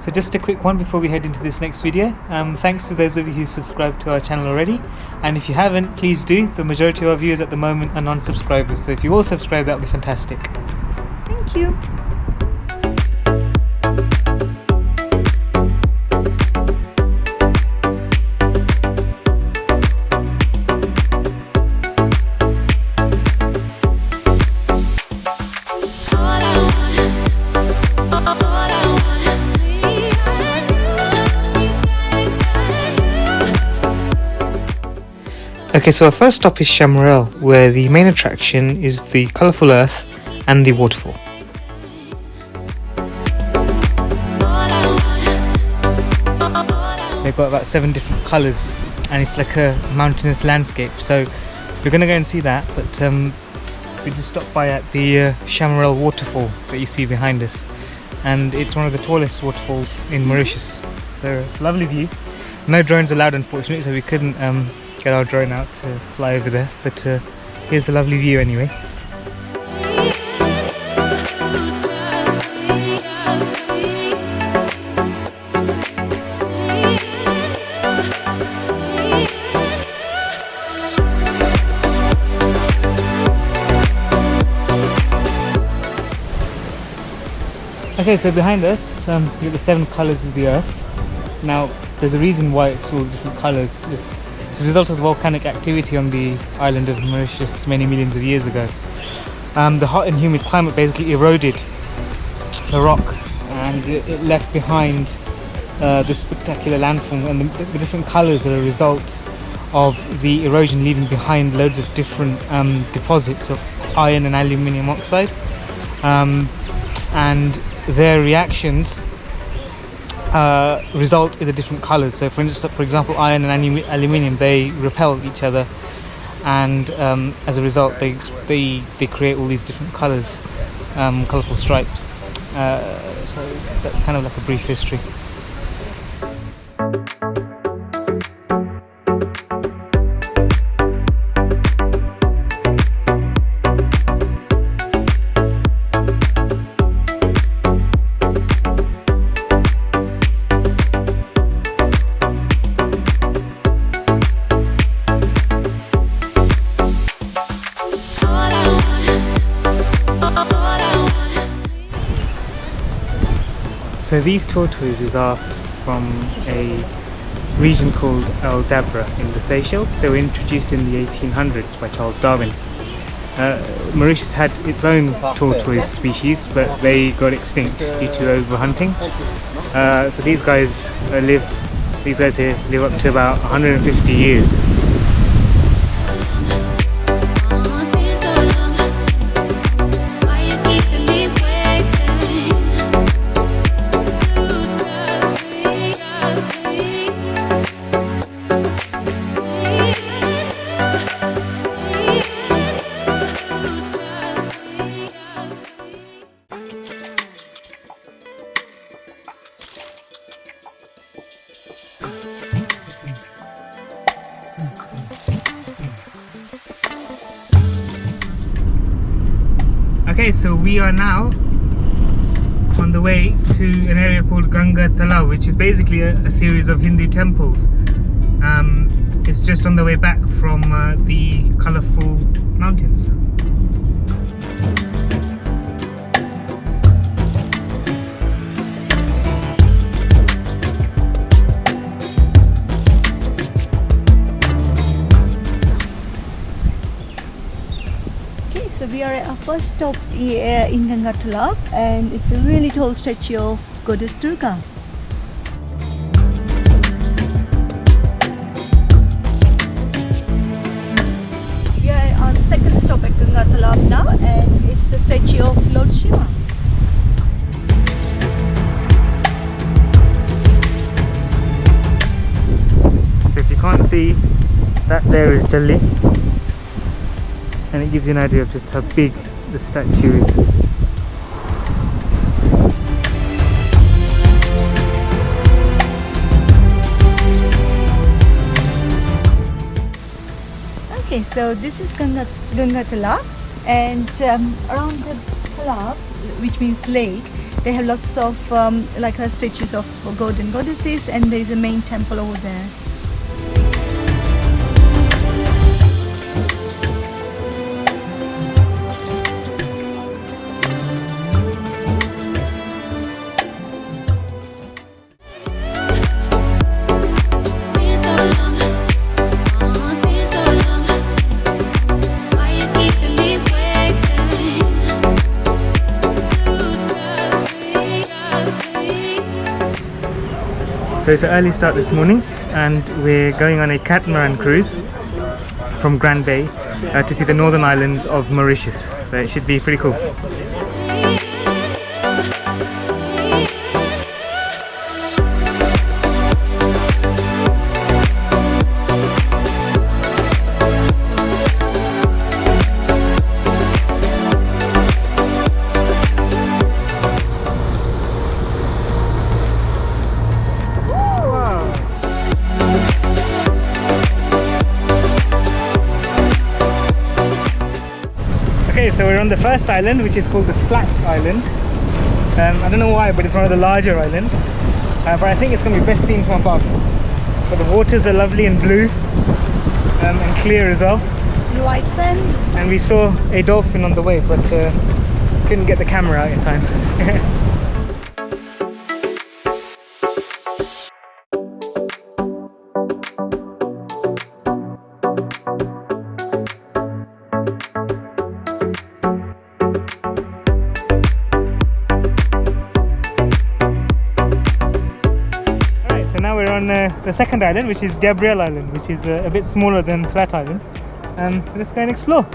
So just a quick one before we head into this next video. Thanks to those of you who subscribed to our channel already, and if you haven't, please do. The majority of our viewers at the moment are non-subscribers, so if you all subscribe, that would be fantastic. Thank you. Okay, so our first stop is Chamarel, where the main attraction is the colourful earth and the waterfall. They've got about 7 different colours and it's like a mountainous landscape, so we're going to go and see that, but we just stopped by at the Chamarel waterfall that you see behind us, and it's one of the tallest waterfalls in Mauritius, so lovely view. No drones allowed unfortunately, so we couldn't get our drone out to fly over there, but here's a lovely view anyway. Okay, so behind us we have the 7 colours of the earth. Now there's a reason why it's all different colours. It's a result of volcanic activity on the island of Mauritius many millions of years ago. The hot and humid climate basically eroded the rock, and it left behind this spectacular landform, and the different colours are a result of the erosion, leaving behind loads of different deposits of iron and aluminium oxide, and their reactions result in the different colours. So for example, iron and aluminium, they repel each other, and as a result they create all these different colours, colourful stripes. So that's kind of like a brief history. So these tortoises are from a region called El Dabra in the Seychelles. They were introduced in the 1800s by Charles Darwin. Mauritius had its own tortoise species, but they got extinct due to overhunting. So these guys here live up to about 150 years. Okay, so we are now on the way to an area called Ganga Talao, which is basically a series of Hindu temples. It's just on the way back from the colourful mountains. So we are at our first stop in Ganga Talao, and it's a really tall statue of Goddess Durga. We are at our second stop at Ganga Talao now, and it's the statue of Lord Shiva. So if you can't see, that there is Jalli, and it gives you an idea of just how big the statue is. Okay, so this is Ganga Talao, and around the Talav, which means lake, They have lots of statues of god and goddesses, and there is a main temple over there. So it's an early start this morning, and we're going on a catamaran cruise from Grand Bay to see the northern islands of Mauritius. So it should be pretty cool. Okay, so we're on the first island, which is called the Flat Island. I don't know why, but it's one of the larger islands. But I think it's going to be best seen from above. So the waters are lovely and blue and clear as well. White sand. And we saw a dolphin on the way, but couldn't get the camera out in time. Now we're on the second island, which is Gabriel Island, which is a bit smaller than Flat Island. Let's go and explore.